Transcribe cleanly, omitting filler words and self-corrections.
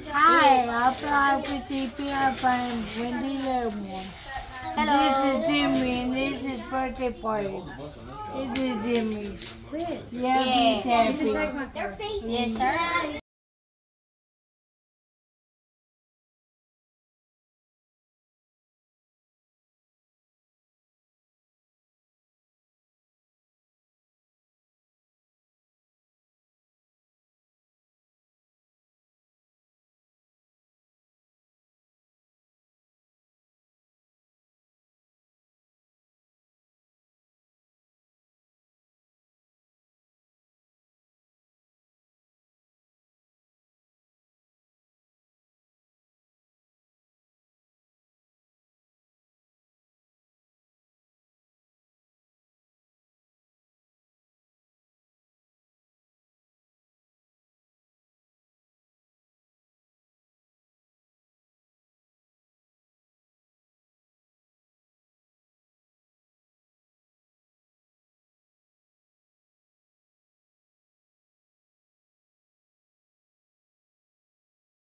Hi, I'm PTP. I'm Wendy Lemon. This is Jimmy, and this is birthday party. This is Jimmy. Yeah, he's happy. Yes, sir.